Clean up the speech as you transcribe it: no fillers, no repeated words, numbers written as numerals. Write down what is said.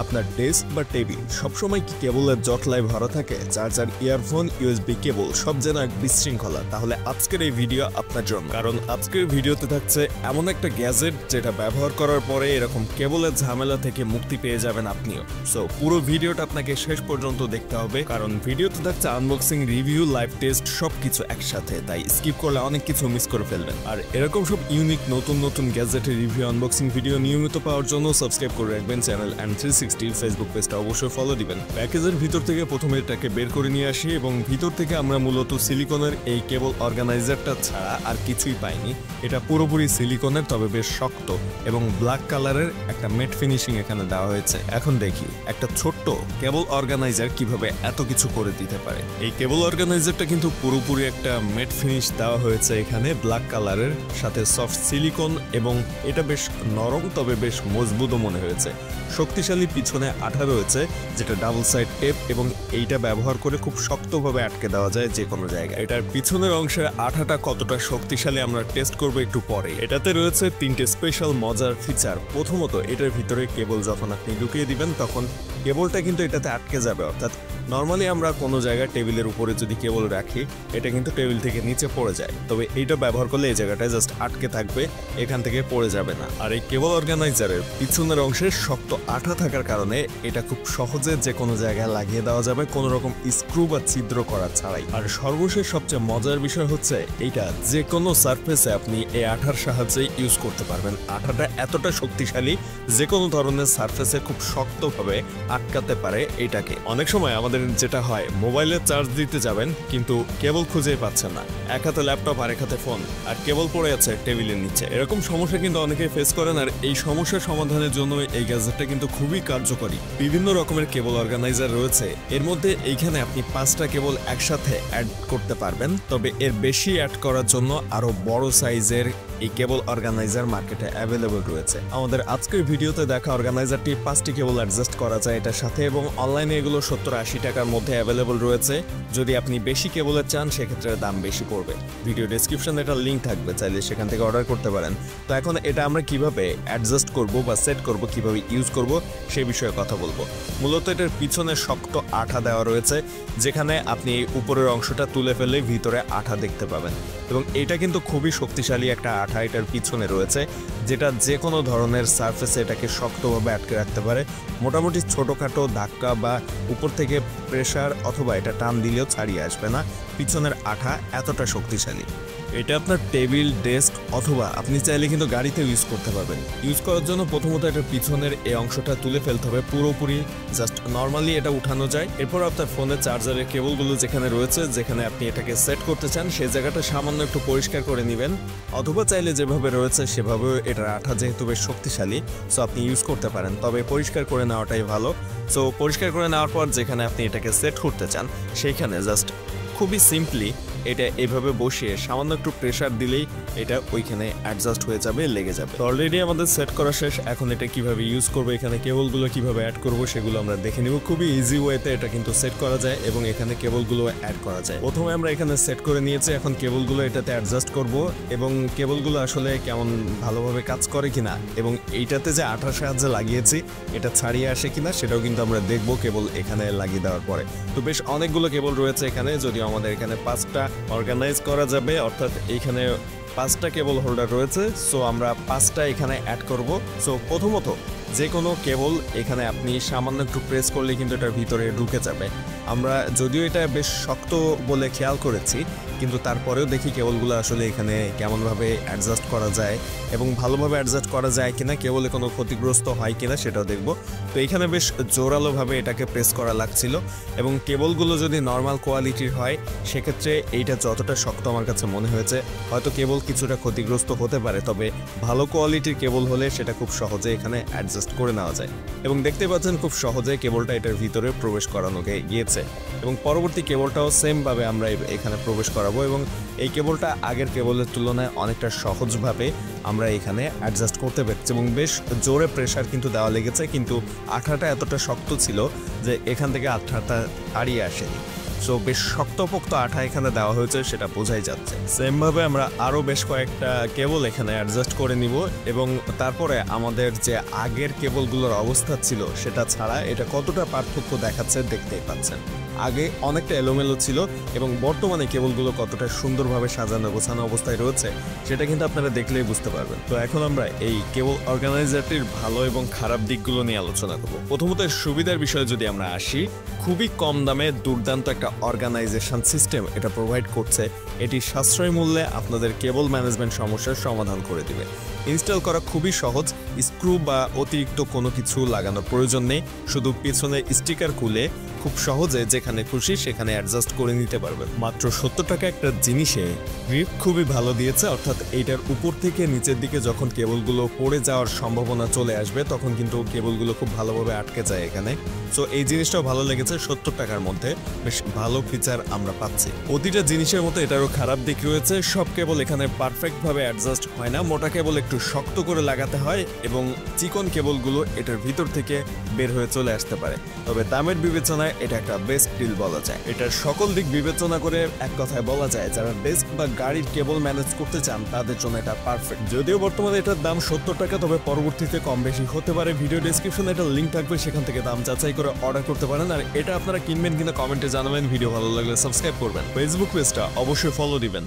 আপনার ডেস্ক বা টেবিল সবসময় কি কেবলের জটলায় ভরা থাকে? চার্জার, ইয়ারফোন, ইউএসবি কেবল সব যেন এক বিশৃঙ্খলা। তাহলে আজকের এই ভিডিও আপনার জন্য, কারণ আজকের ভিডিওতে থাকছে এমন একটা গ্যাজেট যেটা ব্যবহার করার পরে এরকম কেবলের ঝামেলা থেকে মুক্তি পেয়ে যাবেন আপনিও। সো পুরো ভিডিওটা আপনাকে শেষ পর্যন্ত দেখতে হবে, কারণ ভিডিওতে থাকছে আনবক্সিং, রিভিউ, লাইভ টেস্ট সবকিছু একসাথে। তাই স্কিপ করলে অনেক কিছু মিস করে ফেলবেন। আর এরকম সব ইউনিক নতুন গ্যাজেটের রিভিউ, আনবক্সিং ভিডিও নিয়মিত পাওয়ার জন্য সাবস্ক্রাইব করে রাখবেন চ্যানেল অ্যান্ড 360 ফেসবুক পেজটা অবশ্যই ফলো দিবেন। প্যাকেজের ভিতর থেকে প্রথমে এটাকে বের করে নিয়ে আসি এবং ভিতর থেকে আমরা মূলত সিলিকনের এই কেবল অর্গানাইজারটা ছাড়া আর কিছুই পাইনি। এটা পুরোপুরি সিলিকনের, তবে বেশ শক্ত এবং ব্ল্যাক কালারের একটা ম্যাট ফিনিশিং এখানে দেওয়া হয়েছে। এখন দেখি একটা ছোট্ট কেবল অর্গানাইজার কিভাবে এত কিছু করে দিতে পারে। এই কেবল অর্গানাইজারটা কিন্তু পুরোপুরি একটা ম্যাট ফিনিশ দেওয়া হয়েছে এখানে ব্ল্যাক কালারের সাথে সফট সিলিকন, এবং এটা বেশ নরম তবে বেশ মজবুতও মনে হয়েছে। শক্তিশালী পিছনে আঠা রয়েছে যেটা ডাবল সাইড টেপ, এবং এইটা ব্যবহার করে খুব শক্তভাবে আটকে দেওয়া যায় যে কোনো জায়গায়। এটার পিছনের অংশের আঠাটা কতটা শক্তিশালী আমরা টেস্ট করবো একটু পরে। এটাতে রয়েছে 3টে স্পেশাল মজার ফিচার। প্রথমত, এটার ভিতরে কেবল যখন আপনি ঢুকিয়ে দিবেন তখন কেবলটা কিন্তু এটাতে আটকে যাবে। অর্থাৎ নর্মালি আমরা কোনো জায়গায় টেবিলের উপরে যদি কেবল রাখি, এটা কিন্তু টেবিল থেকে নিচে পড়ে যায়, তবে এইটা ব্যবহার করলে এই জায়গাটায় জাস্ট আটকে থাকবে, এখান থেকে পড়ে যাবে না। আর এই কেবল অর্গানাইজারের পিছনের অংশে শক্ত আঠা থাকার কারণে এটা খুব সহজে যে কোনো জায়গায় লাগিয়ে দেওয়া যাবে, কোনো রকম স্ক্রু বা ছিদ্র করা ছাড়াই। আর সর্বশেষ সবচেয়ে মজার বিষয় হচ্ছে এইটা যে কোনো সারফেসে আপনি এই আঠার সাহায্যে ইউজ করতে পারবেন। আঠাটা এতটা শক্তিশালী যে কোনো ধরনের সারফেসে খুব শক্তভাবে আটকাতে পারে এটাকে। অনেক সময় আমাদের যেটা হয়, মোবাইলে চার্জ দিতে যাবেন কিন্তু কেবল খুঁজেই পাচ্ছেন না, এক হাতে ল্যাপটপ আর এক হাতে ফোন, আর কেবল পড়ে আছে টেবিলের নিচে। এরকম সমস্যা কিন্তু অনেকেই ফেস করেন, আর এই সমস্যার সমাধানের জন্য এই গ্যাজেটটা কিন্তু খুবই কার্যকরী। বিভিন্ন রকমের কেবল অর্গানাইজার রয়েছে, এর মধ্যে এইখানে আপনি 5টা কেবল একসাথে অ্যাড করতে পারবেন, তবে এর বেশি অ্যাড করার জন্য আরো বড় সাইজের এই কেবল অর্গানাইজার মার্কেটে অ্যাভেলেবল রয়েছে। আমাদের আজকের ভিডিওতে দেখা অর্গানাইজারটি 5টি কেবল অ্যাডজাস্ট করা যায় এটার সাথে, এবং অনলাইনে এগুলো 70-80 টাকার মধ্যে অ্যাভেলেবল রয়েছে। যদি আপনি বেশি কেবলের চান সেক্ষেত্রে দাম বেশি পড়বে। ভিডিও ডেসক্রিপশনে একটা লিঙ্ক থাকবে, চাইলে সেখান থেকে অর্ডার করতে পারেন। তো এখন এটা আমরা কিভাবে অ্যাডজাস্ট করব বা সেট করব, কিভাবে ইউজ করব সে বিষয়ে কথা বলবো। মূলত এটার পিছনে শক্ত আঠা দেওয়া রয়েছে, যেখানে আপনি উপরের অংশটা তুলে ফেললে ভিতরে আঠা দেখতে পাবেন, এবং এটা কিন্তু খুবই শক্তিশালী একটা আঠা এটার পিছনে রয়েছে, যেটা যে কোনো ধরনের সারফেসে এটাকে শক্তভাবে আটকে রাখতে পারে। মোটামুটি ছোটোখাটো ধাক্কা বা উপর থেকে প্রেসার অথবা এটা টান দিলেও ছাড়িয়ে আসবে না, পিছনের আঠা এতটা শক্তিশালী। এটা আপনার টেবিল, ডেস্ক অথবা আপনি চাইলে কিন্তু গাড়িতে ইউজ করতে পারবেন। ইউজ করার জন্য প্রথমত এটার পিছনের এই অংশটা তুলে ফেলতে হবে পুরোপুরি, জাস্ট নর্মালি এটা উঠানো যায়। এরপর আপনার ফোনের চার্জারের কেবলগুলো যেখানে রয়েছে, যেখানে আপনি এটাকে সেট করতে চান সেই জায়গাটা সামান্য একটু পরিষ্কার করে নেবেন, অথবা চাইলে যেভাবে রয়েছে সেভাবেও এটার আঠা যেহেতু বেশ শক্তিশালী, সো আপনি ইউজ করতে পারেন, তবে পরিষ্কার করে নেওয়াটাই ভালো। সো পরিষ্কার করে নেওয়ার পর যেখানে আপনি এটাকে সেট করতে চান সেইখানে জাস্ট খুবই সিম্পলি এটা এইভাবে বসিয়ে সামান্য একটু প্রেসার দিলেই এটা ওইখানে অ্যাডজাস্ট হয়ে যাবে, লেগে যাবে। তো অলরেডি আমাদের সেট করা শেষ। এখন এটা কিভাবে ইউজ করবো, এখানে কেবলগুলো কিভাবে অ্যাড করবো সেগুলো আমরা দেখে নিব। খুবই ইজি ওয়েতে এটা কিন্তু সেট করা যায় এবং এখানে কেবলগুলো অ্যাড করা যায়। প্রথমে আমরা এখানে সেট করে নিয়েছি, এখন কেবলগুলো এটাতে অ্যাডজাস্ট করব, এবং কেবলগুলো আসলে কেমন ভালোভাবে কাজ করে কিনা এবং এইটাতে যে আঠার সাহায্যে লাগিয়েছি এটা ছাড়িয়ে আসে কিনা সেটাও কিন্তু আমরা দেখবো কেবল এখানে লাগিয়ে দেওয়ার পরে। তো বেশ অনেকগুলো কেবল রয়েছে এখানে, যদিও আমাদের এখানে 5টা অর্গানাইজ করা যাবে, অর্থাৎ এইখানে 5টা কেবল হোল্ডার রয়েছে। সো আমরা 5টা এখানে অ্যাড করব। সো প্রথমত যে কোনো কেবল এখানে আপনি সামান্য একটু প্রেস করলে কিন্তু এটার ভিতরে ঢুকে যাবে। আমরা যদিও এটা বেশ শক্ত বলে খেয়াল করেছি, কিন্তু তারপরেও দেখি কেবলগুলো আসলে এখানে কেমনভাবে অ্যাডজাস্ট করা যায় এবং ভালোভাবে অ্যাডজাস্ট করা যায় কিনা, কেবলে কোনো ক্ষতিগ্রস্ত হয় কিনা সেটাও দেখব। তো এখানে বেশ জোরালোভাবে এটাকে প্রেস করা লাগছিল, এবং কেবলগুলো যদি নর্মাল কোয়ালিটির হয় সেক্ষেত্রে এইটা যতটা শক্ত আমার কাছে মনে হয়েছে, হয়তো কেবল কিছুটা ক্ষতিগ্রস্ত হতে পারে, তবে ভালো কোয়ালিটির কেবল হলে সেটা খুব সহজে এখানে অ্যাডজাস্ট করে নেওয়া যায়। এবং দেখতে পাচ্ছেন খুব সহজে কেবলটা এটার ভিতরে প্রবেশ করানো গিয়েছে, এবং পরবর্তী কেবলটাও সেমভাবে আমরা এখানে প্রবেশ করাবো, এবং এই কেবলটা আগের কেবলের তুলনায় অনেকটা সহজভাবে আমরা এখানে অ্যাডজাস্ট করতে পারছি, এবং বেশ জোরে প্রেসার কিন্তু দেওয়া লেগেছে, কিন্তু আঠাটা এতটা শক্ত ছিল যে এখান থেকে আঠাটা হারিয়ে আসেনি। সো বেশ শক্তপোক্ত আঠা এখানে দেওয়া হয়েছে, সেটা বোঝাই যাচ্ছে। সেম ভাবে আমরা আরো বেশ কয়েকটা কেবল এখানে অ্যাডজাস্ট করে নিব এবং তারপরে আমাদের যে আগের কেবলগুলোর অবস্থা ছিল সেটা ছাড়া এটা কতটা পার্থক্য দেখাচ্ছে দেখতেই পাচ্ছেন। আগে অনেকটা এলোমেলো ছিল এবং বর্তমানে কেবলগুলো কতটা সুন্দরভাবে সাজানো গোছানো অবস্থায় রয়েছে সেটা কিন্তু আপনারা দেখলেই বুঝতে পারবেন। তো এখন আমরা এই কেবল অর্গানাইজারটির ভালো এবং খারাপ দিকগুলো নিয়ে আলোচনা করব। প্রথমত সুবিধার বিষয়ে যদি আমরা আসি, খুবই কম দামে দুর্দান্ত একটা অর্গানাইজেশন সিস্টেম এটা প্রোভাইড করছে। এটি সাশ্রয়ী মূল্যে আপনাদের কেবল ম্যানেজমেন্ট সমস্যার সমাধান করে দিবে। ইনস্টল করা খুবই সহজ, স্ক্রু বা অতিরিক্ত কোনো কিছু লাগানোর প্রয়োজন নেই, শুধু পিছনে স্টিকার খুলে খুব সহজে যেখানে খুশি সেখানে অ্যাডজাস্ট করে নিতে পারবেন। মাত্র 70 টাকা একটা জিনিসে গ্রিপ খুবই ভালো দিয়েছে, অর্থাৎ এইটার উপর থেকে নিচের দিকে যখন কেবলগুলো পড়ে যাওয়ার সম্ভাবনা চলে আসবে তখন কিন্তু কেবলগুলো খুব ভালোভাবে আটকে যায় এখানে। সো এই জিনিসটাও ভালো লেগেছে, 70 টাকার মধ্যে বেশ ভালো ফিচার আমরা পাচ্ছি। প্রতিটা জিনিসের মতো এটারও খারাপ দিক রয়েছে, সব কেবল এখানে পারফেক্ট ভাবে অ্যাডজাস্ট হয় না। মোটা কেবল একটু শক্ত করে লাগাতে হয় এবং চিকন কেবলগুলো এটার ভিতর থেকে বের হয়ে চলে আসতে পারে। তবে দামের বিবেচনায় এটা একটা বেস্ট ডিল বলা যায়। এটার সকল দিক বিবেচনা করে এক কথায় বলা যায় যারা ডেস্ক বা গাড়ির কেবল ম্যানেজ করতে চান তাদের জন্য এটা পারফেক্ট। যদিও বর্তমানে এটার দাম 70 টাকা, তবে পরবর্তীতে কম বেশি হতে পারে। ভিডিও ডেসক্রিপশনে একটা লিঙ্ক থাকবে, সেখান থেকে দাম যাচাই করে অর্ডার করতে পারেন। আর এটা আপনারা কিনবেন কিনা কমেন্টে জানাবেন। ভিডিও ভালো লাগলে সাবস্ক্রাইব করবেন, ফেসবুক পেজটা অবশ্যই ফলো দিবেন।